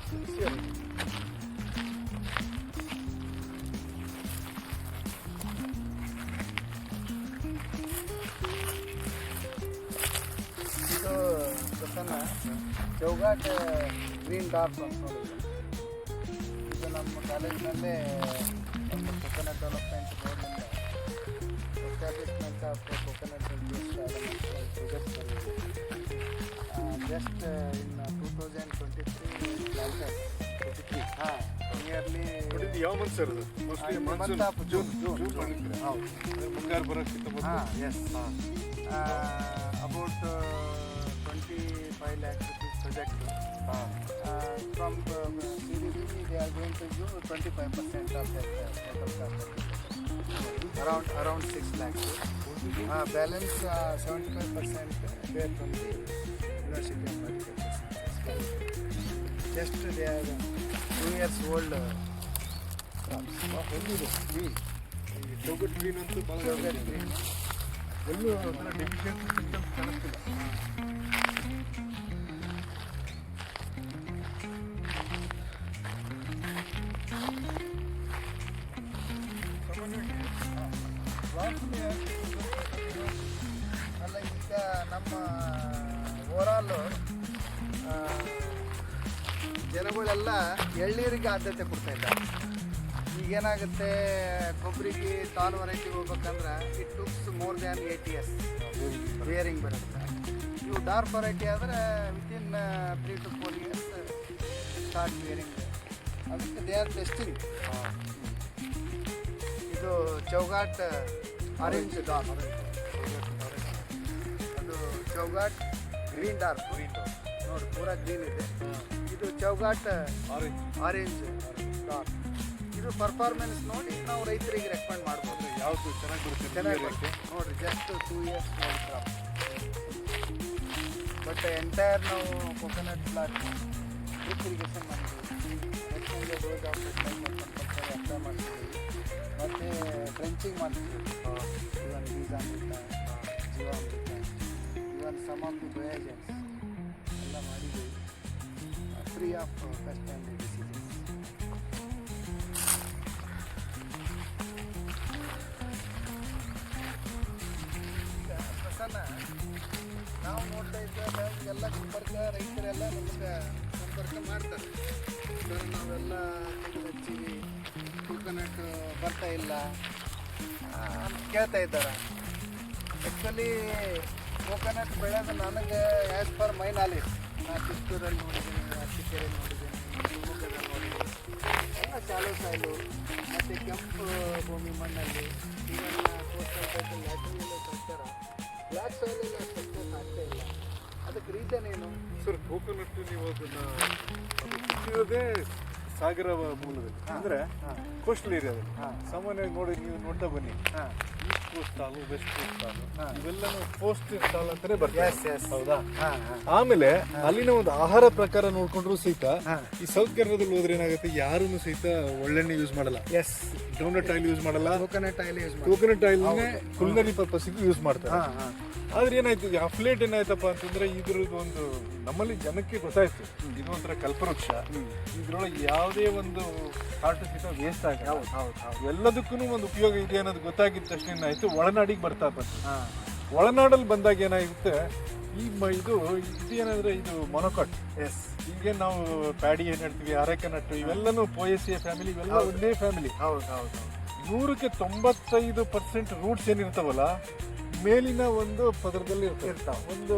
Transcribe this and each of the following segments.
ಇದು ಗೊತ್ತಲ್ಲ Chowghat green dark ಅಂತ ನೋಡಿದ್ರು. ಇದು ನಮ್ಮ ಕಾಲೇಜಿನಲ್ಲೇ ಒಂದು ಕೊಕೊನಟ್ ಡೆವಲಪ್ಮೆಂಟ್ ಬೋರ್ಡ್ನಿಂದ establishment of coconut juice project ಬರೆದಿದೆ. ಜಸ್ಟ್ ಇನ್ 2023 ಹಾಂ ನಿಯರ್ಲಿ ಯಾವ ಮಂತ್ ಸರ್ ಅದು? Month of June. ಹೌದು, ಮುಂಗಾರು ಬರೋಕ್ಕಿಂತ ಹಾಂ yes about 25 lakh rupees project. From CDBG they are going to give 25% of that total cost. Around 6 lakhs. Balance 75% there from the University of Medical Sciences. Just they are 2 years old crops. Chowghat green ಅಂತೂ ಭಾಳ green. ಎಲ್ಲೂ ಒಂಥರ deficiency symptoms ಕಾಣಿಸ್ತಿಲ್ಲ. ಅಲ್ಲ ಈಗ ನಮ್ಮ overall ಜನಗಳೆಲ್ಲ ಎಳ್ನೀರಿಗೆ ಆದ್ಯತೆ ಕೊಡ್ತಾ ಇದ್ದಾರೆ. ಈಗೇನಾಗುತ್ತೆ, ಕೊಬ್ಬರಿಗೆ ಟಾಲ್ ವೆರೈಟಿ ಹೋಗ್ಬೇಕಂದ್ರೆ it takes more than 8 years bearing ಬರುತ್ತೆ. ಇವು ಡಾರ್ಕ್ ವೆರೈಟಿ ಆದರೆ within 3 to 4 years start bearing. ಅದಕ್ಕೆ ದೇ ಆರ್ ಟೆಸ್ಟಿಂಗ್. ಇದು ಚೌಗಾಟ್ ಆರೆಂಜ್ ಡಾರ್ಕ್, ಅದು ಚೌಗಾಟ್ ಗ್ರೀನ್ ಡಾರ್ಕ್ ನೋಡಿ ಪೂರಾ ಗ್ರೀನ್ ಇದೆ. ಇದು ಚೌಗಾಟ್ ಆರೆಂಜ್ ಡಾರ್ಕ್. ಇದು ಪರ್ಫಾರ್ಮೆನ್ಸ್ ನೋಡಿ ನಾವು ರೈತರಿಗೆ ರೆಕಮೆಂಡ್ ಮಾಡ್ಬೋದು. ಯಾವುದು ಚೆನ್ನಾಗಿ ಬರುತ್ತೆ? ಚೆನ್ನಾಗಿ ಬರುತ್ತೆ ನೋಡಿರಿ. ಜಸ್ಟ್ 2 years ನೋಡಿ ಕ್ರಾಪ್. ಬಟ್ ಎಂಟೈರ್ ನಾವು ಕೊಕೊನಟ್ ಪ್ಲಾಟ್ ಡ್ರಿಪ್ ಇರಿಗೇಷನ್ ಮಾಡ್ತೀವಿ. ನೆಕ್ಸ್ಟಿಂದ ರೋಸ್ ಕಂಪಲ್ಸರಿ ಅಪ್ಲೈ ಮಾಡ್ತೀವಿ. ಮತ್ತು ಡ್ರೆಂಚಿಂಗ್ ಮಾಡ್ತೀವಿ. ಇವನ್ ಬೀಜಾಮೃತ, ಜೀವಾಮೃತ, ಇವನ್ ಸಮ್ ಆಫ್ ದಿ ಬಯೋಜೆನ್ಸ್ ಎಲ್ಲ ಮಾಡಿದ್ದೀವಿ free of pest and diseases. ನಾವು ನೋಡ್ತಾ ಇದ್ದಾಗ ಎಲ್ಲ ಸಂಪರ್ಕ ರೈತರೆಲ್ಲ ನಮಗೆ ಸಂಪರ್ಕ ಮಾಡ್ತಾರೆ. ಸರ್ ನಾವೆಲ್ಲ ಹಚ್ಚಿವಿ, ಕೊಕೊನಟ್ ಬರ್ತಾ ಇಲ್ಲ ಅಂತ ಕೇಳ್ತಾ ಇದ್ದಾರೆ. ಆ್ಯಕ್ಚುಲಿ ಕೊಕೊನಟ್ ಬೆಳೆದು ನನಗೆ ಆ್ಯಸ್ ಪರ್ ಮೈ ನಾಲೆಜ್, ನಾನು ಚಿತ್ತೂರಲ್ಲಿ ನೋಡಿದ್ದೀನಿ, ಅರಸೀಕೆರೆ ನೋಡಿದ್ದೀನಿ, ಶಿವಮೊಗ್ಗದಲ್ಲಿ ನೋಡಿದ್ದೀನಿ. ಎಲ್ಲ ಚಾಲೋ ಸಾಯಿಲು ಮತ್ತು ಕೆಂಪು ಭೂಮಿ ಮಣ್ಣಲ್ಲಿ ಇವೆಲ್ಲ ಕೋಸ್ಟಲ್ ಟೈಪಲ್ಲಿ ಲ್ಯಾಟ್ರಲ್ ಕಲ್ಚರ ಬ್ಲ್ಯಾಕ್ ಸಾಯಿಲೆಲ್ಲ ಸಕ್ಸಸ್ ಆಗ್ತಾ ಇಲ್ಲ. ಅದಕ್ಕೆ ರೀಸನ್ ಏನು ಸರ್? ಕೋಕೋನಟ್ ನೀವು ಅದನ್ನು ಹುಟ್ಟಿರೋದೇ ಸಾಗರ ಮೂಲದಲ್ಲಿ, ಅಂದರೆ ಕೋಸ್ಟಲ್ ಏರಿಯಾದಲ್ಲಿ. ಸಾಮಾನ್ಯವಾಗಿ ನೋಡಿ, ನೀವು ನೋಡ್ತಾ ಬನ್ನಿ, east coast stall, west coast stall, ಇವೆಲ್ಲನೂ ಕೋಸ್ಟ್ ಸ್ಟಾಲ್ ಅಂತಾನೆ ಬರ್ತದೆ. ಹೌದಾ? ಆಮೇಲೆ ಅಲ್ಲಿನ ಒಂದು ಆಹಾರ ಪ್ರಕಾರ ನೋಡ್ಕೊಂಡ್ರು ಸಹಿತ ಈ ಸೌತ್ ಕೇರಳದಲ್ಲಿ ಹೋದ್ರೆ ಏನಾಗುತ್ತೆ, ಯಾರೂ ಸಹಿತ ಒಳ್ಳೆಣ್ಣೆ ಯೂಸ್ ಮಾಡಲ್ಲ. ಗ್ರೌಂಡ್ನಟ್ ಆಯಿಲ್ ಯೂಸ್ ಮಾಡಲ್ಲ. ಕೋಕೋನಟ್ ಆಯಿಲ್ನೇ ಕುಲ್ನರಿ ಪರ್ಪಸ್ಗೂ ಯೂಸ್ ಮಾಡ್ತಾರೆ. ಆದ್ರೆ ಏನಾಯ್ತು, ಅಫ್ಲೇಟ್ ಏನಾಯ್ತಪ್ಪ ಅಂತಂದ್ರೆ ಇದ್ರದ್ದು ಒಂದು ನಮ್ಮಲ್ಲಿ ಜನಕ್ಕೆ ಗೊತ್ತಾಯ್ತು, ಇದು ಒಂಥರ ಕಲ್ಪವೃಕ್ಷ, ಇದ್ರೊಳಗೆ ಯಾವುದೇ ಒಂದು ಕಾಟು ಸಹಿತ ವೇಸ್ಟ್ ಆಗಲ್ಲ, ಎಲ್ಲದಕ್ಕೂ ಒಂದು ಉಪಯೋಗ ಇದೆ ಅನ್ನೋದು ಗೊತ್ತಾಗಿದ್ದ ತಕ್ಷಣ ಏನಾಯ್ತು, ಒಳನಾಡಿಗೆ ಬರ್ತಾ ಬಂತು. ಒಳನಾಡಲ್ಲಿ ಬಂದಾಗ ಏನಾಗುತ್ತೆ, ಇದು ಏನಂದ್ರೆ ಇದು ಮೊನೊಕಾಟ್. ಈಗೇನು ನಾವು ಪ್ಯಾಡಿ ಏನ್ ಹೇಳ್ತೀವಿ, ಅರೆಕೆ ನಟ್ಟು, ಇವೆಲ್ಲನೂ ಪೋಯೆಸಿಯ ಫ್ಯಾಮಿಲಿ, ಇವೆಲ್ಲ ಒಂದೇ ಫ್ಯಾಮಿಲಿ. 100ಕ್ಕೆ 95% ರೂಟ್ಸ್ ಏನಿರ್ತಾವಲ್ಲ ಮೇಲಿನ ಒಂದು ಪದರದಲ್ಲಿ ಇರ್ತಾವ. ಒಂದು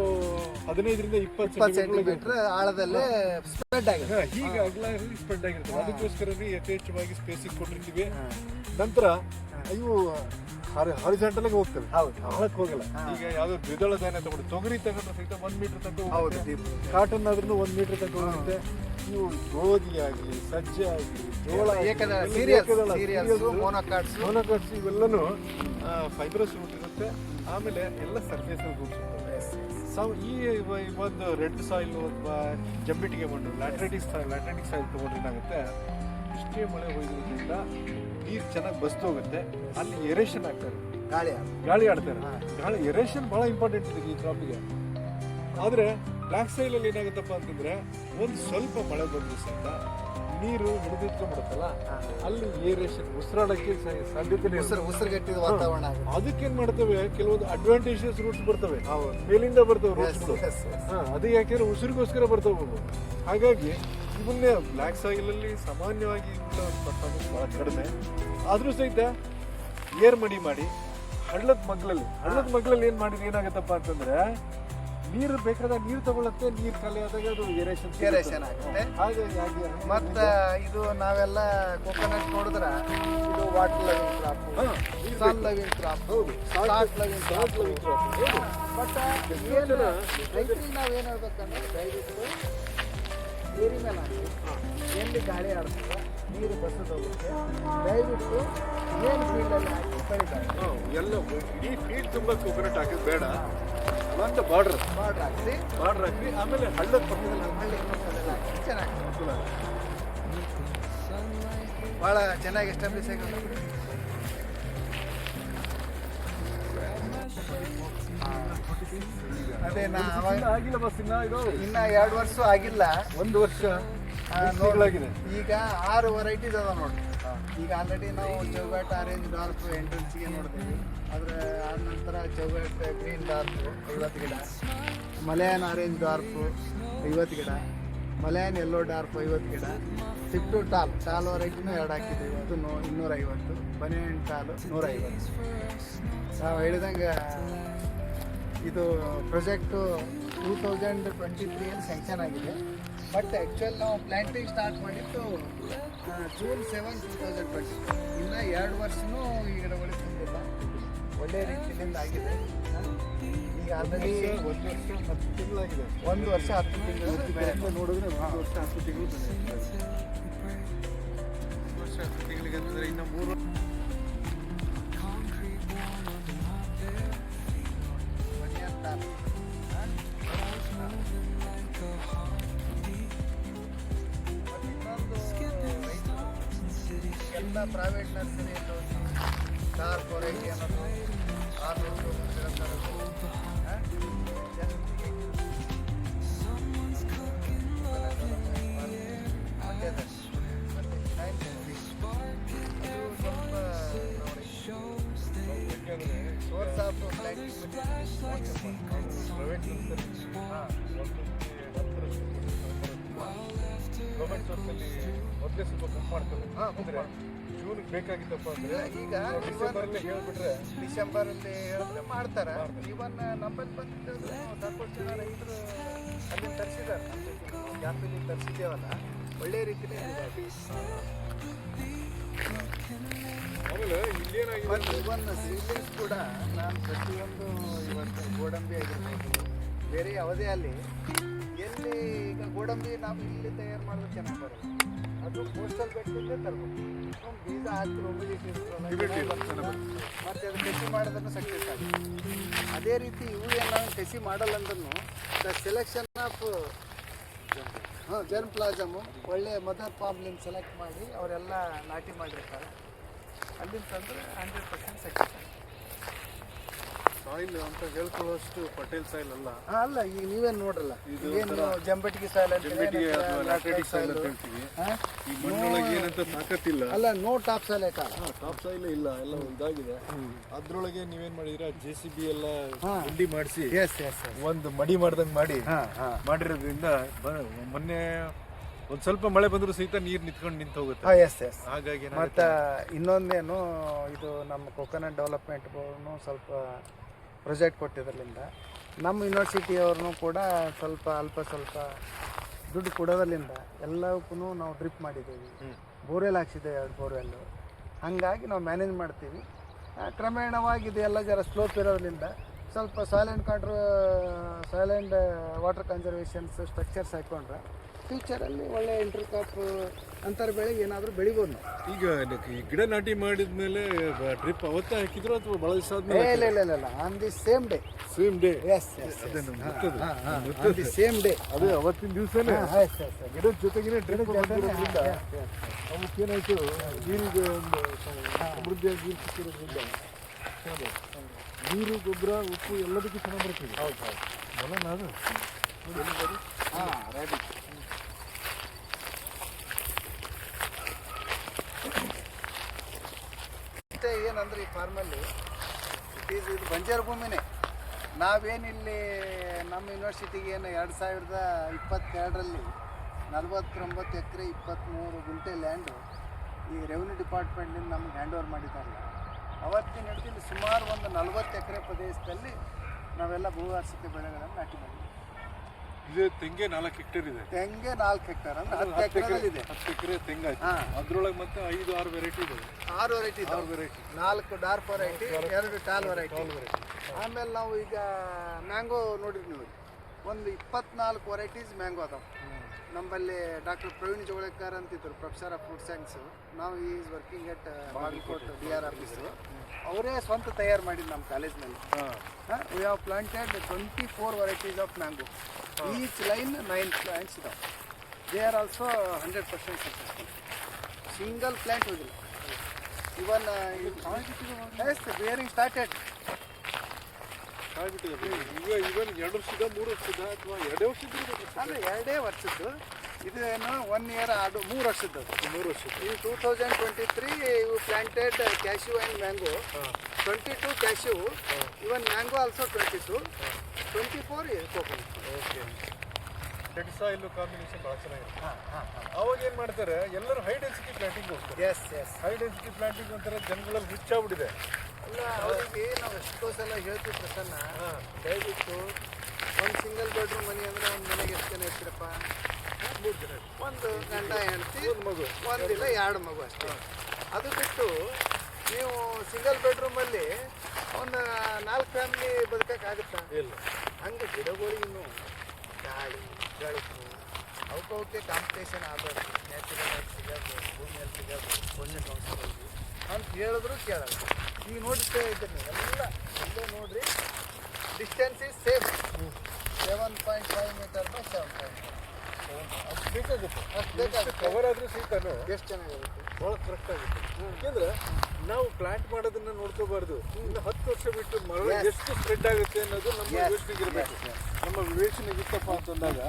15ರಿಂದ 20 ಸೆಂಟಿಮೀಟರ್ ಆಳದಲ್ಲೇ ಸ್ಪ್ರೆಡ್ ಆಗಿದೆ. ಹೀಗೆ ಅಗಲ ಸ್ಪ್ರೆಡ್ ಆಗಿರ್ತವೆ. ಅದಕ್ಕೋಸ್ಕರನೇ ಯಥೇಚ್ಛವಾಗಿ ಸ್ಪೇಸಿಂಗ್ ಕೊಟ್ಟಿರ್ತೀವಿ. ನಂತರ ಇವು ಹಾರಿಜಾಂಟಲ್ ಆಗಿ ಹೋಗ್ತವೆ, ಆಳಕ್ಕೆ ಹೋಗಲ್ಲ. ಈಗ ಯಾವ್ದೋ ದ್ವಿದಳ ಧಾನ್ಯ ತಗೊಂಡು ತೊಗರಿ ತಗೊಂಡ್ರೆ ಸಹಿತ 1 ಮೀಟರ್ ತನಕ ಹೋಗುತ್ತೆ, ಕಾಟನ್ ಆದ್ರೂ 1 ಮೀಟರ್ ತನಕ ಹೋಗುತ್ತೆ. ಇವು ಗೋಧಿ ಆಗಲಿ, ಸಜ್ಜೆ ಆಗಲಿ, ಜೋಳ, ಮೊನೊಕಾಟ್ಸ್, ಇವೆಲ್ಲನೂ ಫೈಬ್ರಸ್ ರೂಟ್ ಇರುತ್ತೆ. ಆಮೇಲೆ ಎಲ್ಲ ಸರ್ಫೇಸ್ ರೂಟ್ಸ್ ಇರ್ತವೆ. ಈ ಒಂದು ರೆಡ್ ಸಾಯಿಲ್ ಅಥವಾ ಜಂಬಿಟಿಗೆ ಮಣ್ಣು, ಲ್ಯಾಟ್ರೈಟಿಕ್ ಸಾಯಿಲ್ ತಗೊಂಡ್ರೆ ಏನಾಗುತ್ತೆ, ಇಷ್ಟೇ ಮಳೆ ಹೋಗೋದ್ರಿಂದ ನೀರು ಚೆನ್ನಾಗಿ ಬಸ್ತು ಹೋಗುತ್ತೆ. ಅಲ್ಲಿ ಎರೇಷನ್ ಆಗ್ತಾರೆ, ಗಾಳಿ ಆಡ್ತಾರೆ. ಗಾಳಿ ಎರೇಷನ್ ಬಹಳ ಇಂಪಾರ್ಟೆಂಟ್ ಇದೆ ಈ ಕ್ರಾಪಿಗೆ. ಆದರೆ ಬ್ಲ್ಯಾಕ್ ಸಾಯಿಲಲ್ಲಿ ಏನಾಗುತ್ತಪ್ಪ ಅಂತಂದ್ರೆ ಒಂದು ಸ್ವಲ್ಪ ಮಳೆ ಬಂದ್ರು ಸಹಿತ ನೀರು ಹಿಡಿದಿಟ್ಕೊಂಡ್ಬಿಡುತ್ತಲ್ಲ, ಅಲ್ಲಿ ಏರೇಷನ್ ಉಸಿರಾಡಕ್ಕೆ ಸಾಧ್ಯತೆ ಉಸಿರುಗಟ್ಟಿದ ವಾತಾವರಣ ಆಗುತ್ತೆ. ಅದಕ್ಕೇನ್ ಮಾಡ್ತವೆ, ಕೆಲವೊಂದು ಅಡ್ವಾಂಟೇಜಸ್ ರೂಟ್ಸ್ ಬರ್ತವೆ, ಮೇಲಿಂದ ಬರ್ತವೆ ರೂಟ್ಸ್ಗಳು. ಅದು ಯಾಕೆಂದ್ರೆ ಉಸಿರಿಗೋಸ್ಕರ ಬರ್ತವೆ. ಹಾಗಾಗಿ ಇವನ್ನೇ ಬ್ಲ್ಯಾಕ್ ಸಾಯಿಲಲ್ಲಿ ಸಾಮಾನ್ಯವಾಗಿ ಪರ್ಫಾರ್ಮೆನ್ಸ್ ಬಹಳ ಕಡಿಮೆ. ಆದ್ರೂ ಸಹಿತ ಏರ್ ಮಡಿ ಮಾಡಿ ಹಳ್ಳದ ಮಗ್ಲಲ್ಲಿ ಏನ್ ಮಾಡಿದ್ರೆ ಏನಾಗತ್ತಪ್ಪ ಅಂತಂದ್ರೆ ನೀರು ಬೇಕಾದ ನೀರು ತಗೊಳತ್ತೆ, ನೀರು ಖಾಲಿ ಆದಾಗ ಅದು ಏರೇಷನ್ ಆಗುತ್ತೆ. ಹಾಗಾಗಿ ಮತ್ತ ಇದು ನಾವೆಲ್ಲ ಕೋಕೋನಟ್ ನೋಡಿದ್ರ ಇದು water loving crop, sun loving crop, salt loving crop. But ರೈತರಿಗೆ ನಾವೇನು ಹೇಳ್ಬೇಕಂದ್ರೆ ದಯವಿಟ್ಟು ಏರಿ ಮೇಲೆ ಹಾಕಿ ಎಲ್ಲಿ ಗಾಳಿ ಆಡ್ತದೆ ನೀರು ಬಸದೋಗುತ್ತೆ, ದಯವಿಟ್ಟು ಏನು ಫೀಲ್ಡಲ್ಲಿ ಹಾಕಿ ಬೆಳಿತಾರೆ. ಎಲ್ಲ ಇಡೀ ಫೀಲ್ಡ್ ತುಂಬ ಕೊಕೊನಟ್ ಹಾಕಿದ್ ಬೇಡ, ಒಂದು ಬಾರ್ಡರ್ ಹಾಕ್ಸಿ ಆಮೇಲೆ ಹಳ್ಳದ ಪಕ್ಕದಲ್ಲಿ ಹಳ್ಳಿ ಹಾಕಿ ಚೆನ್ನಾಗಿ ಭಾಳ ಚೆನ್ನಾಗಿ ಎಸ್ಟಾಬ್ಲಿಷ್ ಆಗಿ ಅದೇ ಆಗಿಲ್ಲ ಬಸ್ ಇನ್ನ 2 ವರ್ಷ ಆಗಿಲ್ಲ, 1 ವರ್ಷ ಈಗ 6 ವೆರೈಟೀಸ್ ಅದ ನೋಡ್ರಿ. ಈಗ ಆಲ್ರೆಡಿ ನಾವು ಚೌಗಾಟ್ ಆರೆಂಜ್ ಡಾರ್ಕ್ ಎಂಟ್ರೆನ್ಸ್ಗೆ ನೋಡ್ತೀವಿ. ಅದ್ರ ಆದ ನಂತರ ಚೌಗಾಟ್ ಗ್ರೀನ್ ಡಾರ್ಕ್ 50 ಗಿಡ, ಮಲಯಾನ್ ಆರೆಂಜ್ ಡಾರ್ಕ್ 50 ಗಿಡ, ಮಲಯಾನ್ ಯೆಲ್ಲೋ ಡಾರ್ಕ್ 50 ಗಿಡ, ಸಿಫ್ಟು ಟಾಲ್ ವೆರೈಟಿನೂ 2 ಹಾಕಿದ್ದೀವಿ, ಅದು 250, ಬನಿಯನ್ ಟಾಲು 150. ನಾವು ಹೇಳಿದಂಗೆ ಇದು ಪ್ರಾಜೆಕ್ಟು 2023 ಸ್ಯಾಂಕ್ಷನ್ ಆಗಿದೆ. ಬಟ್ ಆ್ಯಕ್ಚುಲಿ ನಾವು ಪ್ಲ್ಯಾಂಟಿಂಗ್ ಸ್ಟಾರ್ಟ್ ಮಾಡಿದ್ದು June 7, 2020. ಇನ್ನು 2 ವರ್ಷನೂ ಈ ಗಿಡಗಳು ತುಂಬಿಲ್ಲ, ಒಳ್ಳೆಯ ರೀತಿಯಿಂದ ಆಗಿದೆ. ಈಗ ಆಲ್ರೆಡಿ 1 ವರ್ಷ 10 ತಿಂಗಳಾಗಿದೆ. 1 ವರ್ಷ 10 ತಿಂಗಳು ನೋಡಿದ್ರೆ 1 ವರ್ಷ 10 ತಿಂಗಳು 1 ವರ್ಷ 10 ತಿಂಗಳಿಗೆ ಅಂತಂದ್ರೆ ಇನ್ನು 3 ಎಲ್ಲ ಪ್ರೈವೇಟ್ ನರ್ಸರಿ ಡಾರ್ಕ್ ವೆರೈಟಿ ಅನ್ನೋದು 600 ಸೋರ್ಸ್ ಆಫ್ ಪ್ರೈವೇಟ್ ಗೌರ್ಮೆಂಟ್ ಸೋರ್ಸಲ್ಲಿ ಮೊದಲೇ ಸ್ವಲ್ಪ ಕಮ್ಮಿ ಮಾಡ್ತಾರೆ. ಅಂದರೆ ಜೂನ್ಗೆ ಬೇಕಾಗಿತ್ತಪ್ಪ ಅಂದರೆ ಈಗ ಡಿಸೆಂಬರಲ್ಲಿ ಹೇಳಿಬಿಟ್ರೆ ಡಿಸೆಂಬರಲ್ಲಿ ಹೇಳಿದ್ರೆ ಮಾಡ್ತಾರೆ. ಇವನ್ ನಮ್ಮಲ್ಲಿ ಬಂದಿದ್ದು ಸಾಕಷ್ಟು ಜನ ರೈತರು ಅಲ್ಲಿಂದ ತರಿಸಿದ್ದಾರೆ. ನಮ್ಮ ಜಾಪಿಲಿ ತರಿಸಿದ್ದೇವಲ್ಲ, ಒಳ್ಳೆ ರೀತಿಯಲ್ಲಿ ಆಮೇಲೆ ಇಲ್ಲೇನಾಗಿದೆ ಮತ್ತು ಇವನ್ ಸೀಡ್ಲಿಂಗ್ಸ್ ಕೂಡ ನಾನು ಪ್ರತಿಯೊಂದು ಇವತ್ತು ಗೋಡಂಬಿ ಆಗಿರ್ಬೋದು, ಬೇರೆ ಯಾವುದೇ ಅಲ್ಲಿ ಎಲ್ಲಿ ಈಗ ಗೋಡಂಬಿ ನಾವು ಇಲ್ಲಿ ತಯಾರು ಮಾಡೋದು ಚೆನ್ನಾಗಿ ಬರೋದು, ಅದು ಪೋಸ್ಟಲ್ ಬೆಟ್ಟಿಂದೇ ತರ್ಬೋದು. ಬೀಜ ಹಾಕಿ ಮತ್ತು ಅದು ಕಸಿ ಮಾಡೋದನ್ನು ಸಕ್ಸಸ್ ಆಗುತ್ತೆ. ಅದೇ ರೀತಿ ಇವು ನಾವು ಕಸಿ ಮಾಡಲ್ಲ ಅಂದ್ರೂ ದ ಸೆಲೆಕ್ಷನ್ ಆಫ್ ಜರ್ಮ್ ಪ್ಲಾಸಮು ಒಳ್ಳೆ ಮದರ್ ಪಾಮ್ಲಿಂದ ಸೆಲೆಕ್ಟ್ ಮಾಡಿ ಅವರೆಲ್ಲ ನಾಟಿ ಮಾಡಿರ್ತಾರೆ. ಅಲ್ಲಿಂದ ತಂದರೆ 100% ಸಕ್ಸಸ್ ಆಗುತ್ತೆ. ಸಾಯಿಲ್ ಅಂತ ಹೇಳ್ಕೊಳ್ಳೋಷ್ಟು ಪಟೇಲ್ ಸಾಯಿಲ್ ಅಲ್ಲ. ಅಲ್ಲ, ಈಗ ನೀವೇನು ನೋಡ್ರಲ್ಲ, ಏನು ಜಂಬಟಿಗೆ ಸಾಯಿಲ್ ಅಂತ ಸಾಯಿಲ್ ಅಂತ ಹೇಳ್ತೀವಿ. ಈ ಮಣ್ಣೊಳಗೆ ಏನಂತ ತಾಕತ್ತಿಲ್ಲ. ಅಲ್ಲ, no top soil top soil ಇಲ್ಲ, ಎಲ್ಲ ಇದಾಗಿದೆ. ಅದ್ರೊಳಗೆ ನೀವೇನ್ ಮಾಡಿದಿರ, JCB ಎಲ್ಲ ಗುಂಡಿ ಮಾಡಿಸಿ ಒಂದು ಮಡಿ ಮಾಡ್ದಂಗೆ ಮಾಡಿರೋದ್ರಿಂದ ಮೊನ್ನೆ ಒಂದ್ ಸ್ವಲ್ಪ ಮಳೆ ಬಂದರೂ ಸಹಿತ ನೀರು ನಿಂತು ಹೋಗುತ್ತೆ. ಹಾಗಾಗಿ ಮತ್ತು ಇನ್ನೊಂದೇನು, ಇದು ನಮ್ಮ ಕೋಕೋನಟ್ ಡೆವಲಪ್ಮೆಂಟ್ ಬೋರ್ಡ್ನು ಸ್ವಲ್ಪ ಪ್ರಾಜೆಕ್ಟ್ ಕೊಟ್ಟಿದ್ರಲ್ಲಿಂದ ನಮ್ಮ ಯೂನಿವರ್ಸಿಟಿಯವ್ರನ್ನೂ ಕೂಡ ಸ್ವಲ್ಪ ದುಡ್ಡು ಕೊಡೋದ್ರಿಂದ ಎಲ್ಲಕ್ಕೂ ನಾವು ಡ್ರಿಪ್ ಮಾಡಿದ್ದೀವಿ, ಬೋರ್ವೆಲ್ ಹಾಕ್ಸಿದ್ದೇವೆ, 2 ಬೋರ್ವೆಲ್ಲು. ಹಾಗಾಗಿ ನಾವು ಮ್ಯಾನೇಜ್ ಮಾಡ್ತೀವಿ. ಕ್ರಮೇಣವಾಗಿ ಇದೆಲ್ಲ ಜರ ಸ್ಲೋಪ್ ಇರೋದ್ರಿಂದ ಸ್ವಲ್ಪ ಸಾಯಿಲ್ ಆ್ಯಂಡ್ ವಾಟರ್ ಕನ್ಸರ್ವೇಷನ್ಸ್ ಸ್ಟ್ರಕ್ಚರ್ಸ್ ಹಾಕ್ಕೊಂಡ್ರೆ ಫ್ಯೂಚರಲ್ಲಿ ಒಳ್ಳೆ ಇಂಟರ್ ಕ್ರಾಪ್ ಅಂತರ ಬೆಳೆಗೆ ಏನಾದರೂ ಬೆಳಿಬೋದು ನಾವು. ಈಗ ಈ ಗಿಡ ನಾಟಿ ಮಾಡಿದ್ಮೇಲೆ ಡ್ರಿಪ್ ಅವತ್ತೇ ಹಾಕಿದ್ರು ಅಥವಾ ಭಾಳ ದಿವಸ ಆದ್ಮೇಲೆ? ಇಲ್ಲ, on the same day. Yes on the same day. ಅದೇ ಅವತ್ತಿನ ದಿವಸನೇ ಗಿಡದ ಜೊತೆಗೇನೆ ಡ್ರಿಪ್ ಬಂದಿರೋದ್ರಿಂದ ಅವಕ್ಕೇನಾಯ್ತು, ನೀರಿಗೆ ಒಂದು ಸಮೃದ್ಧಿಯಾಗಿ ನೀರು ಸಿಕ್ಕಿರೋದ್ರಿಂದ ನೀರು, ಗೊಬ್ಬರ, ಉಪ್ಪು ಎಲ್ಲದಕ್ಕೂ ಚೆನ್ನಾಗಿ ಬರ್ತದೆ. ಹೌದು ಹೊಲನ ಅದು ಹಾಂ ರ್ಯಾಬಿಟ್. ಅಷ್ಟೇ ಏನಂದ್ರೆ ಈ ಫಾರ್ಮಲ್ಲಿ ಇದು ಬಂಜಾರ ಭೂಮಿನೇ. ನಾವೇನಿಲ್ಲಿ ನಮ್ಮ ಯೂನಿವರ್ಸಿಟಿಗೆ ಏನು 2022ರಲ್ಲಿ 49 ಎಕರೆ 23 ಗುಂಟೆ ಲ್ಯಾಂಡು ಈ ರೆವಿನ್ಯೂ ಡಿಪಾರ್ಟ್ಮೆಂಟಿಂದ ನಮ್ಗೆ ಹ್ಯಾಂಡ್ ಓವರ್ ಮಾಡಿದ್ದಾರಲ್ಲ, ಅವತ್ತಿನ ಹಿಡಿದು ಸುಮಾರು ಒಂದು 40 ಎಕರೆ ಪ್ರದೇಶದಲ್ಲಿ ನಾವೆಲ್ಲ ಬಹುವಾರ್ಷಿಕ ಬೆಳೆಗಳನ್ನು ನಾಟಿ ಮಾಡಿದ್ದೀವಿ. ಇದು ತೆಂಗೆ 4 ಹೆಕ್ಟೇರ್ ಇದೆ. ತೆಂಗೆ 4 ಹೆಕ್ಟೇರ್ ಅಂದ್ರೆ 10 ಎಕರೆದಲ್ಲಿದೆ. 10 ಎಕರೆ ತೆಂಗಾಯ್ತು. ಹಾಂ, ಅದ್ರೊಳಗೆ ಮತ್ತೆ 5-6 ವೆರೈಟಿ ಇದೆ. 6 ವೆರೈಟಿ ಇದೆ. 4 ಡಾರ್ಕ್ ವೆರೈಟಿ, 2 ಟಾಲ್ ವೆರೈಟಿ. ಆಮೇಲೆ ನಾವು ಈಗ ಮ್ಯಾಂಗೋ ನೋಡಿರಿ ನೀವು, ಒಂದು 24 ವೆರೈಟೀಸ್ ಮ್ಯಾಂಗೋ ಅದಾವೆ ನಮ್ಮಲ್ಲಿ. ಡಾಕ್ಟರ್ ಪ್ರವೀಣ್ ಜೋಳೇಕರ್ ಅಂತಿದ್ರು, ಪ್ರೊಫೆಸರ್ ಆಫ್ ಫುಡ್ ಸೈನ್ಸ್. ನಾವು is working at Bagalkote DR office. ಅವರೇ ಸ್ವಂತ ತಯಾರು ಮಾಡಿದ್ದು ನಮ್ಮ ಕಾಲೇಜ್ನಲ್ಲಿ. We have planted 24 varieties of mango. Each line 9 plants ಇದಾವೆ. They are also 100% successful. Single plant ಹೋಗಿಲ್ಲ. Even bearing started. ಈಗ ಇವನ್ 2 ವರ್ಷದ 3 ವರ್ಷದ ಅಥವಾ 2 ವರ್ಷದ ಅಂದರೆ 2 ವರ್ಷದ್ದು. ಇದೇನು 1 ಇಯರ್ 3 ವರ್ಷದ್ದು. 3 ವರ್ಷದ. ಈ 2023 ಇವು planted cashew and mango. 22 cashew, even mango also 22, 24 coconut. Okay. Red soil combination ಭಾಳ ಚೆನ್ನಾಗಿದೆ. ಅವಾಗ ಏನು ಮಾಡ್ತಾರೆ, ಎಲ್ಲರೂ ಹೈ ಡೆನ್ಸಿಟಿ ಪ್ಲಾಂಟಿಂಗ್ ಹೋಗ್ತಾರೆ. Yes yes. High density planting ಒಂಥರ ಜನಗಳಲ್ಲಿ ಹುಚ್ಚಾಗ್ಬಿಟ್ಟಿದೆ. ಅಲ್ಲ, ಅವರಿಗೆ ನಾವು ಎಷ್ಟೋ ಸಲ ಹೇಳ್ತೀವಿ ಪ್ರಸನ್ನ, ದಯವಿಟ್ಟು ಒಂದು ಸಿಂಗಲ್ ಬೆಡ್ರೂಮ್ ಮನೆ ಅಂದರೆ ಒಂದು ಮನೆಗೆ ಎಷ್ಟು ಜನ ಇರ್ತೀರಪ್ಪ? 3 ಜನ. ಒಂದು ಗಂಡ ಹೆಂಡತಿ, ಒಂದು ಮಗು, ಒಂದಿಲ್ಲ 2 ಮಗು ಅಷ್ಟೇ. ಅದು ಬಿಟ್ಟು ನೀವು ಸಿಂಗಲ್ ಬೆಡ್ರೂಮಲ್ಲಿ ಒಂದು 4 ಫ್ಯಾಮಿಲಿ ಬದುಕೋಕ್ಕಾಗುತ್ತಾ? ಇಲ್ಲ. ಹಂಗೆ ಗಿಡಗಳಿಗೂ ಗಾಳಿ ಬೆಳಕು ಅವಕ್ಕೆ ಕಾಂಪಿಟೇಷನ್ ಆಗಬೇಕು. ನ್ಯಾಚುರಲ್ ಸಿಗೋದು, ಭೂಮಿಯಲ್ಲಿ ಸಿಗೋದು, ಪುಣ್ಯ ಸಂಸ್ಥೆಗಳಿಗೆ ಅಂತ ಹೇಳಿದ್ರು ಕೇಳಲ್ಲ. ಈಗ ನೋಡ್ತಾ ಇದ್ದೀನಿ ಎಲ್ಲ ಎಲ್ಲೇ ನೋಡ್ರಿ, distance is same. 7.5 metre by 7.5. ಅಷ್ಟು ಬೇಕಾಗುತ್ತೆ. ಅಷ್ಟು ಬೇಕಾಗುತ್ತೆ. ಕವರ್ ಆದರೂ ಸಹಿತಾನು ಎಷ್ಟು ಚೆನ್ನಾಗಿರುತ್ತೆ, ಭಾಳ ಕರೆಕ್ಟ್ ಆಗುತ್ತೆ. ಯಾಕೆಂದ್ರೆ ನಾವು ಪ್ಲಾಂಟ್ ಮಾಡೋದನ್ನ ನೋಡ್ಕೋಬಾರ್ದು. ಇನ್ನು 10 ವರ್ಷ ಬಿಟ್ಟು ಮರ ಎಷ್ಟು ಸ್ಪ್ರೆಡ್ ಆಗುತ್ತೆ ಅನ್ನೋದು ನಮ್ಮ ಯೋಚನೆಗೆ ಇರಬೇಕು. ನಮ್ಮ ವಿವೇಚನೆಗೆ ಇತ್ತಪ್ಪ ಅಂತಂದಾಗ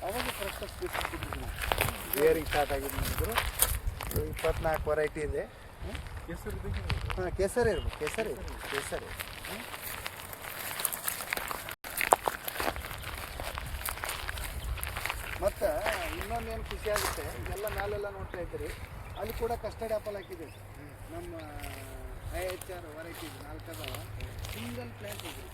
ಅವಾಗ ಕರೆಕ್ಟಾಗಿ ಸ್ಪೇಸ್ ಕೊಟ್ಟಿರ್ತೀವಿ. ಬೇರಿಂಗ್ ಸ್ಟಾರ್ಟ್ ಆಗಿದೆ ನೋಡಿದ್ರು. 24 ವೆರೈಟಿ ಇದೆ. ಹೆಸರು ಹಾಂ, ಕೇಸರಿ ಇರ್ಬೇಕು. ಕೇಸರಿ. ಮತ್ತು ಇನ್ನೊಂದೇನು ಖುಷಿ ಆಗುತ್ತೆ, ಎಲ್ಲ ಮೇಲೆಲ್ಲ ನೋಡ್ತಾ ಇದ್ದೀರಿ, ಅಲ್ಲಿ ಕೂಡ ಕಸ್ಟರ್ಡ್ ಆ್ಯಪಲ್ ಹಾಕಿದೆ. ನಮ್ಮ IHR ವೆರೈಟೀಸ್ 4 ಅದಾವ. ಸಿಂಗಲ್ ಪ್ಲಾಂಟ್ ಇದೆ.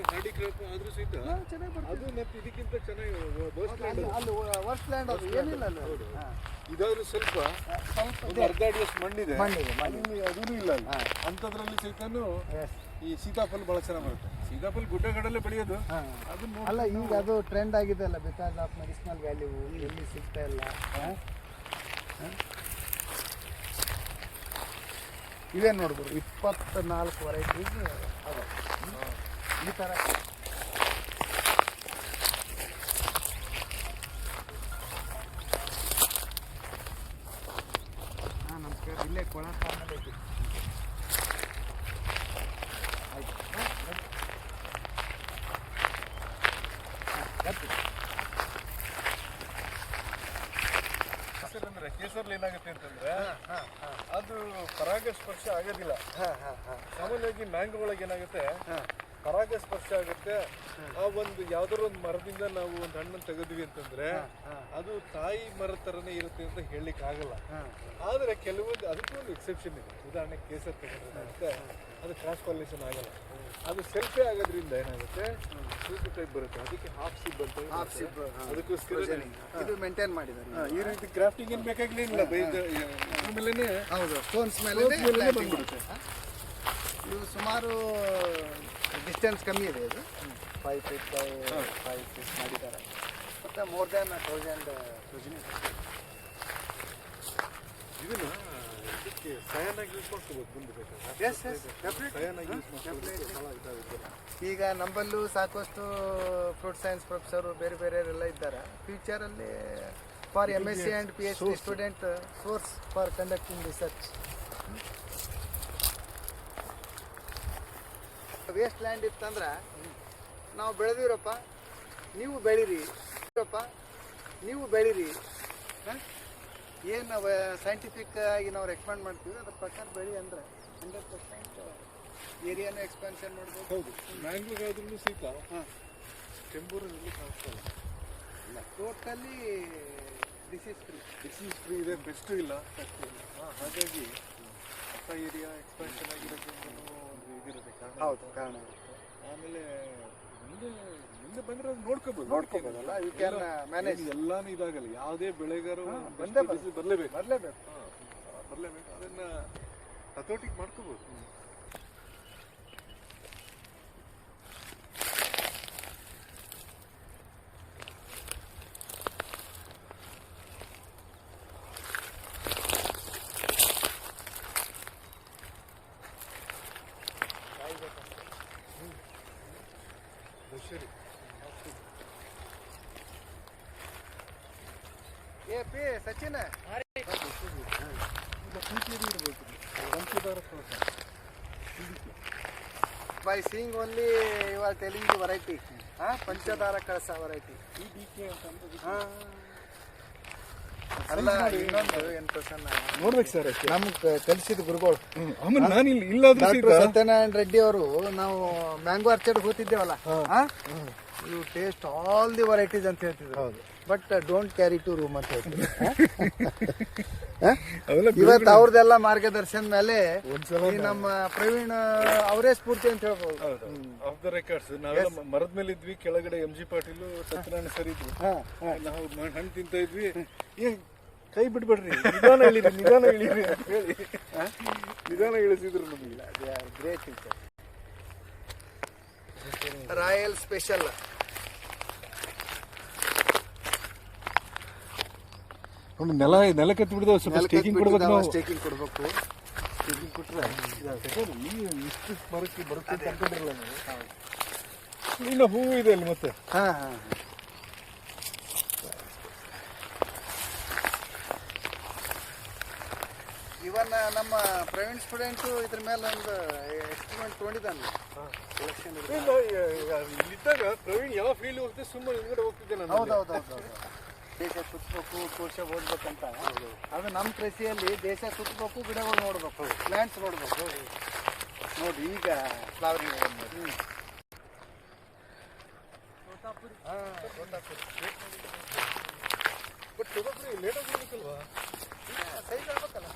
ಹಾರ್ಡಿ ಕ್ರಾಪ್ ಆದರೂ ಸಹಿತ ಚೆನ್ನಾಗಿ ಬರ್ತದೆ. ಅದು ಮತ್ತೆ ಇದಕ್ಕಿಂತ ಚೆನ್ನಾಗಿ ಅಲ್ಲಿ ವರ್ಸ್ ಲ್ಯಾಂಡ್ ಅದು ಏನಿಲ್ಲ ಅಲ್ಲಿ. ಇದಾದ್ರೂ ಸ್ವಲ್ಪ ಒಂದು ಅರ್ಧ ಅಡಿ ಅಷ್ಟು ಮಣ್ಣಿದೆ. ಅದೂ ಇಲ್ಲ ಅಲ್ಲಿ. ಅಂಥದ್ರಲ್ಲಿ ಸಹಿತನೂ ಈ ಸೀತಾಫಲ ಭಾಳ ಚೆನ್ನಾಗಿ ಬರುತ್ತೆ. ಸೀತಾಫಲ ಗುಡ್ಡಗಡಲ್ಲೇ ಬೆಳೆಯೋದು. ಅದನ್ನು ಅಲ್ಲ, ಈಗ ಅದು ಟ್ರೆಂಡ್ ಆಗಿದೆ ಅಲ್ಲ, ಬಿಕಾಸ್ ಆಫ್ ಮೆಡಿಸಿನಲ್ ವ್ಯಾಲ್ಯೂ ಎಲ್ಲಿ ಸಿಗ್ತಾ ಇಲ್ಲ. ಇವೇನು ನೋಡ್ಬೋದು, 24 ವೆರೈಟೀಸ್ ಅದಾವೆ ಈ ಥರ. ಹಾಂ, ನಮಸ್ಕಾರ. ಇಲ್ಲೇ ಕೊಳ ಫಾರ್ಮಲ್ಲಿ ಐತಿ. ಕೇಸರ್ಲಿ ಏನಾಗುತ್ತೆ ಅಂತಂದ್ರೆ ಅದು ಪರಾಗಸ್ಪರ್ಶ ಆಗೋದಿಲ್ಲ. ಸಾಮಾನ್ಯವಾಗಿ ಮ್ಯಾಂಗೋ ಒಳಗೆ ಏನಾಗುತ್ತೆ, ಪರಾಗಸ್ಪರ್ಶ ಆಗುತ್ತೆ. ಆ ಒಂದು ಯಾವ್ದಾರ ಒಂದು ಮರದಿಂದ ನಾವು ಒಂದು ಹಣ್ಣನ್ನು ತೆಗೆದ್ವಿ ಅಂತಂದ್ರೆ ಅದು ತಾಯಿ ಮರ ತರನೇ ಇರುತ್ತೆ ಅಂತ ಹೇಳಲಿಕ್ಕೆ ಆಗಲ್ಲ. ಆದ್ರೆ ಕೆಲವೊಂದು ಅದಕ್ಕೂ ಒಂದು ಎಕ್ಸೆಪ್ಷನ್ ಇದೆ. ಉದಾಹರಣೆಗೆ ಕೇಸರ್ ತೆಗೆದ್ರೆ ಅದು ಕ್ರಾಸ್ ಪಾಲಿನೇಷನ್ ಆಗಲ್ಲ. ಅದು ಸೆಲ್ಫೇ ಆಗೋದ್ರಿಂದ ಏನಾಗುತ್ತೆ, ಸೂಪು ಟೈಪ್ ಬರುತ್ತೆ. ಅದಕ್ಕೆ ಹಾಫ್ ಸಿಬ್ ಅಂತ, ಅದಕ್ಕೋಸ್ಕರ ಇದು ಮೇಂಟೈನ್ ಮಾಡಿದ್ದಾರೆ. ಈ ರೀತಿ ಗ್ರಾಫ್ಟಿಂಗ್ ಏನು ಬೇಕಾಗಲಿಲ್ಲ. ಆಮೇಲೆ ಹೌದು, ಸ್ಟೋನ್ಸ್ ಮೇಲೆ ಬಂದ್ಬಿಡುತ್ತೆ. ಇದು ಸುಮಾರು ಡಿಸ್ಟೆನ್ಸ್ ಕಮ್ಮಿ ಇದೆ. ಇದು 5 feet by 5 feet ಮಾಡಿದ್ದಾರೆ. ಮತ್ತು ಮೋರ್ ದ್ಯಾನ್ 1000 ಇದನ್ನ ಇದಕ್ಕೆ ಸಯಾನಾಗಿ ಯೂಸ್ ಮಾಡ್ಕೋಬೇಕು ಮುಂದೆ ಬೇಕಾದ್ರೆ. ಎಸ್ ಎಸ್, ಸಯಾನಾಗಿ ಯೂಸ್ ಮಾಡ್ಕೋಬೇಕು. ಈಗ ನಮ್ಮಲ್ಲೂ ಸಾಕಷ್ಟು ಫ್ರೂಟ್ ಸೈನ್ಸ್ ಪ್ರೊಫೆಸರು ಬೇರೆ ಬೇರೆಯವರೆಲ್ಲ ಇದ್ದಾರೆ. ಫ್ಯೂಚರಲ್ಲಿ for MSc and PhD student source for conducting research. Waste land ಇತ್ತಂದ್ರೆ ನಾವು ಬೆಳೆದಿರಪ್ಪ, ನೀವು ಬೆಳೀರಿ ನೀವು ಬೆಳೀರಿ. ಏನು ಸೈಂಟಿಫಿಕ್ ಆಗಿ ನಾವು ರೆಕಮೆಂಡ್ ಮಾಡ್ತೀವಿ ಅದ್ರ ಪ್ರಕಾರ ಬೆಳಿ ಅಂದರೆ 100% ಏರಿಯಾನು ಎಕ್ಸ್ಪಾನ್ಷನ್ ಮಾಡ್ಬೋದು. ಹೌದು, ಮ್ಯಾಂಗ್ಳೂರಾದ್ರೂ ಸಹಿತ ಕೆಂಬೂರಲ್ಲಿ ಕಾಣಿಸ್ತಲ್ಲ. ಇಲ್ಲ, ಟೋಟಲಿ ಡಿಸೀಸ್ ಫ್ರೀ ಇದೆ, ಬೆಸ್ಟ್ ಇಲ್ಲ. ಹಾಗಾಗಿ ಹೊಸ ಏರಿಯಾ ಎಕ್ಸ್ಪಾನ್ಷನ್ ಆಗಿರೋದ್ರಿಂದ ಒಂದು ಇದಿರುತ್ತೆ ಕಾರಣ. ಹೌದು, ಕಾರಣ ಇರುತ್ತೆ. ಆಮೇಲೆ ಮುಂದೆ ಬಂದ್ರೆ ಅದು ನೋಡ್ಕೋಬೋದಲ್ಲ, ಯು ಕ್ಯಾನ್ ಮ್ಯಾನೇಜ್. ಎಲ್ಲಾನು ಇದಾಗಲ್ಲ, ಯಾವುದೇ ಬೆಳೆಗಾರ ಬರಲೇಬೇಕು. ಅದನ್ನ ಹತೋಟಿಗೆ ಮಾಡ್ಕೋಬಹುದು. ಸರಿ, A P Sachin by seeing only you are telling the variety. Panchadara Kalasa variety. ಅಲ್ಲ, ಇನ್ನೊಂದು ನೋಡ್ಬೇಕು ಸರ್, ನಮ್ಗೆ ಕಲಿಸಿದ ಗುರುಗಳು ಆಮೇಲೆ ನಾನು ಇಲ್ಲಾದ್ರೂ ಸತ್ಯನಾರಾಯಣ ರೆಡ್ಡಿ ಅವರು. ನಾವು ಮ್ಯಾಂಗೋ ಆರ್ಚರ್ಡ್ ಹೋಗ್ತಿದ್ದೇವಲ್ಲ, you taste all the varieties ಅಂತ ಹೇಳ್ತಿದ್ರು. ಹೌದು, but don't carry to room ಅಂತ ಹೇಳ್ತಿದ್ರು. ಇವತ್ತು ಅವ್ರದ್ದೆಲ್ಲ ಮಾರ್ಗದರ್ಶನ ಮೇಲೆ ಈ ನಮ್ಮ ಪ್ರವೀಣ್ ಅವರೇ ಸ್ಫೂರ್ತಿ ಅಂತ ಹೇಳ್ಬೋದು. ಆಫ್ ದ ರೆಕಾರ್ಡ್ಸ್ ನಾವೆಲ್ಲ ಮರದ ಮೇಲೆ ಇದ್ವಿ, ಕೆಳಗಡೆ MG ಪಾಟೀಲ್ ಸತ್ಯನಾರಾಯಣ ಸರ್ ಇದ್ವಿ. ನಾವು ಹಣ್ಣು ತಿಂತ ಇದ್ವಿ. ಕೈ ಬಿಡ್ಬೇಡ್ರಿ, ನಿಧಾನ ಇಳಿರಿ ಅಂತ ಹೇಳಿ ನಿಧಾನ ಇಳಿಸಿದ್ರು ನಮಗೆ. Great teacher. Royal special. ನೆಲ ಕತ್ತಿ ಬಿಡಿದ ಸ್ವಲ್ಪ ಸ್ಟೇಕಿಂಗ್ ಕೊಡ್ಬೇಕು ನಾವು. ಸ್ಟೇಕಿಂಗ್ ಕೊಡ್ಬೇಕು. ಸ್ಟೇಕಿಂಗ್ ಕೊಟ್ರೆ ಇಷ್ಟು ಮರಕ್ಕೆ ಬರುತ್ತೆ ಅಂತ ಅನ್ಕೊಂಡಿರಲ್ಲ ನಾವು. ಇನ್ನು ಹೂವು ಇದೆ ಅಲ್ಲಿ ಮತ್ತೆ. ಇವನ್ ನಮ್ಮ ಪ್ರವೀಣ್ ಸ್ಟೂಡೆಂಟು ಇದ್ರ ಮೇಲೆ ಒಂದು ಎಕ್ಸ್ಪೆರಿಮೆಂಟ್ ತೊಗೊಂಡಿದ್ದಾನೆ. ಇಲ್ಲಿದ್ದಾಗ ಪ್ರವೀಣ್ ಯಾವ ಫೀಲ್ಡ್ ಹೋಗ್ತದೆ, ಸುಮ್ಮನೆ ಹಿಂದ್ಗಡೆ ಹೋಗ್ತಿದ್ದೆ ನಾನು. ಹೌದೌದು. ದೇಶ ಸುತ್ತಬೇಕು, ಕೋಶ ಓದ್ಬೇಕಂತ. ಅದು ನಮ್ಮ ಕೃಷಿಯಲ್ಲಿ ದೇಶ ಸುತ್ತಬೇಕು, ಗಿಡಗಳು ನೋಡ್ಬೇಕು, ಪ್ಲಾಂಟ್ಸ್ ನೋಡ್ಬೇಕು. ನೋಡಿ ಈಗ ಫ್ಲವರಿಂಗ್. ಬಟ್ ತಗೋಬ್ರಿ ಲೇಟಾಗಿ ಹೋಗ್ಬೇಕಲ್ವಾ, ಸೈಜ್ ಆಗ್ಬೇಕಲ್ಲ.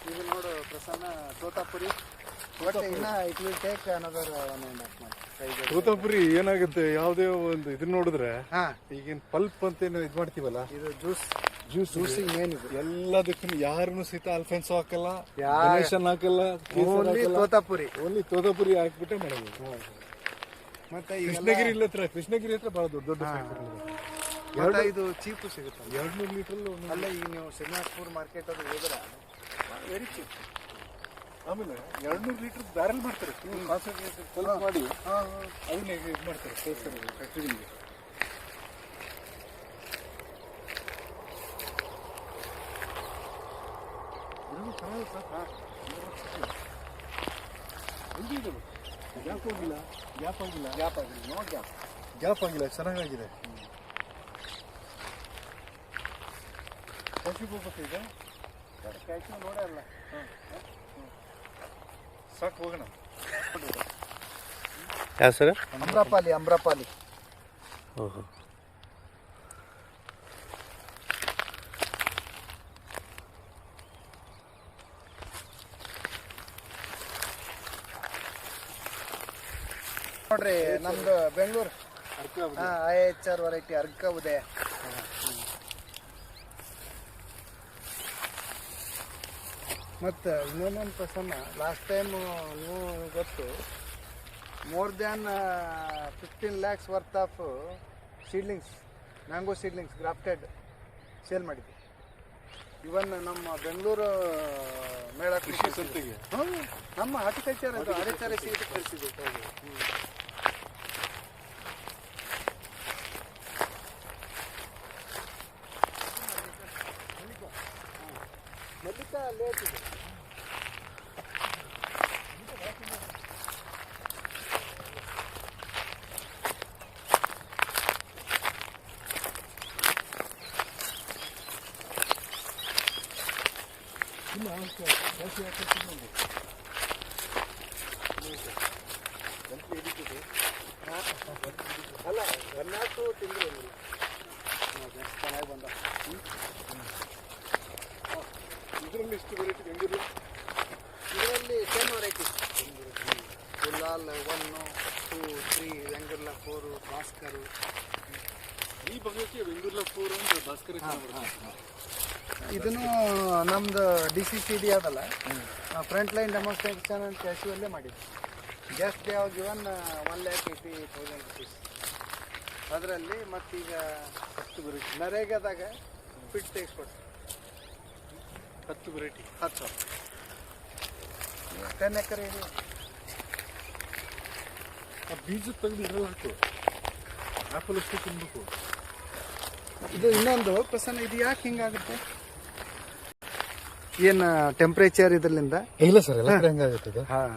ಈಗ ನೋಡು ಪ್ರಸನ್ನ, ತೋತಾಪುರಿ. ಬಟ್ ಇನ್ನ it will take another 1.5 months. Totapuri ಏನಾಗುತ್ತೆ, ಯಾವುದೇ ಒಂದು ಇದನ್ನ ನೋಡಿದ್ರೆ ಈಗೇನು ಪಲ್ಪ್ ಅಂತ ಏನು ಇದು ಮಾಡ್ತೀವಲ್ಲ, ಇದು ಜ್ಯೂಸಿಂಗ್ ಮೇನ್ ಇದು. ಎಲ್ಲದಕ್ಕೂ ಯಾರನ್ನು ಸಹಿತ ಅಲ್ಫೆನ್ಸೋ ಹಾಕಲ್ಲ, ಗಣೇಶನ್ ಹಾಕಲ್ಲ, ಓನ್ಲಿ ತೋತಾಪುರಿ ಹಾಕ್ಬಿಟ್ಟೆ ಮಾಡೋದು. ಮತ್ತೆ ಕೃಷ್ಣಗಿರಿ ಹತ್ರ ಬಹಳ ದೊಡ್ಡ ಇದು ಚೀಪು ಸಿಗುತ್ತೆ. 200 ಲೀಟರ್ ಅಲ್ಲ, ಈಗ ನೀವು ಶ್ರೀನಿವಾಸಪುರ ಮಾರ್ಕೆಟ್ ಅದು ಹೋದ್ರೆ ವೆರಿ ಚೀಪ್. ಆಮೇಲೆ 200 ಲೀಟರ್ ಬ್ಯಾರಲ್ ಮಾಡ್ತಾರೆ, ಕಾನ್ಸಂಟ್ರೇಟ್ ಮಾಡಿ ಅದನ್ನ ಇದು ಮಾಡ್ತಾರೆ ಫ್ಯಾಕ್ಟರಿಗೆ. ಗ್ಯಾಪ್ ಆಗಿಲ್ಲ, ಚೆನ್ನಾಗಿದೆ. ಈಗ ಕ್ಯಾಶು ನೋಡಲ್ಲ. ಸಾಕು, ಹೋಗೋಣ. ಯಾವ ಸರ್? ಅಮ್ರಪಾಲಿ. ಓಹೋ. ನೋಡ್ರಿ, ನಮ್ದು ಬೆಂಗಳೂರು IHR ವೆರೈಟಿ ಅರ್ಕ ಉದಯ. ಮತ್ತು ಇನ್ನೊಂದೊಂದು ಪ್ರಸನ್ನ, ಲಾಸ್ಟ್ ಟೈಮ್ ನೀವು ಗೊತ್ತು, more than 15 lakhs worth of seedlings, mango seedlings grafted sale ಮಾಡಿದ್ವಿ. ಇವನ್ ನಮ್ಮ ಬೆಂಗಳೂರು ಮೇಳ ಕೃಷಿ ಸಂತೆಗೆ ನಮ್ಮ ಹಾರ್ಟಿಕಲ್ಚರ್ ಅದು RHRS ಕಳಿಸಿದ್ವಿ. ಮಲ್ಲಿಕಾ ಲೇಟ್ ಇದೆ. ಅಲ್ಲ ಗನ್ನಾಟು ತಿಂದ್ರು ಚೆನ್ನಾಗಿ ಬಂದ. ಇದರಲ್ಲಿ ಎಷ್ಟು ವೆರೈಟಿ ಹೆಂಗಿರಲಿ? ಇದರಲ್ಲಿ 10 ವೆರೈಟೀಸ್. ಗುಲಾಲ್ 1, 2, 3, ವೆಂಗುರ್ಲಾ 4, ಭಾಸ್ಕರ್. ಈ ಬಗೆಗೆ ಬೆಂಗಳೂರಿನ ಫೋರ್ ಅಂದ್ರೆ ಭಾಸ್ಕರ ಇದನ್ನು ನಮ್ದು DCCD ಅದಲ್ಲ, ಫ್ರಂಟ್ ಲೈನ್ ಡೆಮಾನ್ಸ್ಟ್ರೇಷನ್ ಅಂತ ಕ್ಯಾಶುವಲ್ಲೇ ಮಾಡಿದ್ವಿ. Just they have given 1,80,000 rupees. ಅದರಲ್ಲಿ ಮತ್ತೀಗ ನರೇಗಾದಾಗ ಫಿಟ್ ತೆಗೆಸ್ಕೊಟ್ಟು 10 ವೆರೈಟಿ 10 10 ಎಕರೆ ಇದೆ. ಆ ಬೀಜ ತೆಗೆದು ಇದ್ರಲ್ಲಿ ಹಾಕು. ಆ್ಯಪಲ್ ಅಷ್ಟು ತಿನ್ಬೇಕು. ಇದು ಇನ್ನೊಂದು ಪ್ರಸನ್ನ, ಇದು ಯಾಕೆ ಹಿಂಗಾಗುತ್ತೆ? ಏನು ಟೆಂಪ್ರೇಚರ್ ಇದರಿಂದ? ಇಲ್ಲ ಸರ್, ಎಲ್ಲ ಕಡೆ ಹೆಂಗಾಗುತ್ತೆ ಅದು. ಹಾಂ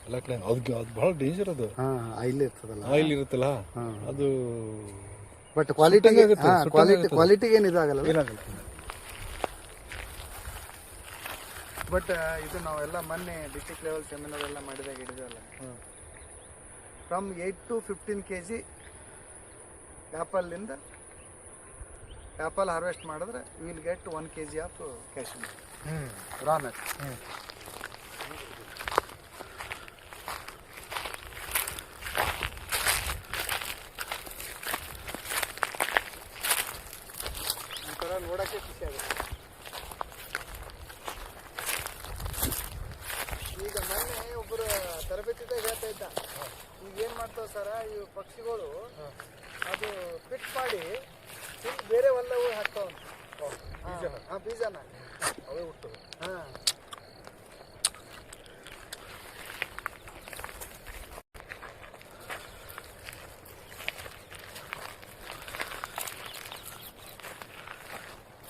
ಎಲ್ಲ ಕಡೆ ಅದು ಭಾಳ ಡೇಂಜರ್ ಅದು. ಹಾಂ ಆಯಿಲ್ ಇರ್ತದಲ್ಲ, ಆಯಿಲ್ ಇರುತ್ತಲ್ಲ ಅದು. ಬಟ್ ಕ್ವಾಲಿಟಿಗೆ ಸುಟ್ಟಂಗಾಗುತ್ತೆ. ಕ್ವಾಲಿಟಿಗೆ ಏನು ಇದಾಗಲ್ಲ. ಏನಾಗಲ್ಲ. ಬಟ್ ಇದು ನಾವೆಲ್ಲ ಮೊನ್ನೆ ಡಿಸ್ಟ್ರಿಕ್ಟ್ ಲೆವೆಲ್ ಸೆಮಿನಾರ್ ಎಲ್ಲ ಮಾಡಿದಾಗ ಹಿಡಿದಲ್ಲ, from 8 to 15 kg apple harvest ಮಾಡಿದ್ರೆ will get 1 kg of Kashmir raw nut. ಒಂಥರ ನೋಡೋಕ್ಕೆ ಖುಷಿ ಆಗುತ್ತೆ. ಈಗ ಮೊನ್ನೆ ಒಬ್ಬರು ತರಬೇತಿದಾಗ ಹೇಳ್ತಾ ಇದ್ದ, ಈಗ ಏನು ಮಾಡ್ತಾವೆ ಸರ ಈ ಪಕ್ಷಿಗಳು ಅದು ಫಿಟ್ ಮಾಡಿ ಬೇರೆ ಹೊಲವು ಹಾಕ್ತಾವ ಬೀಜನ ಅವೇ ಹುಟ್ಟುದು. ಹಾಂ.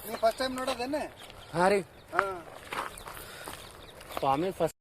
ನೀವು ಫಸ್ಟ್ ಟೈಮ್ ನೋಡೋದೇನೆ? ಹಾಂ ರೀ, ಹಾಂ. ಆಮೇಲೆ ಫಸ್ಟ್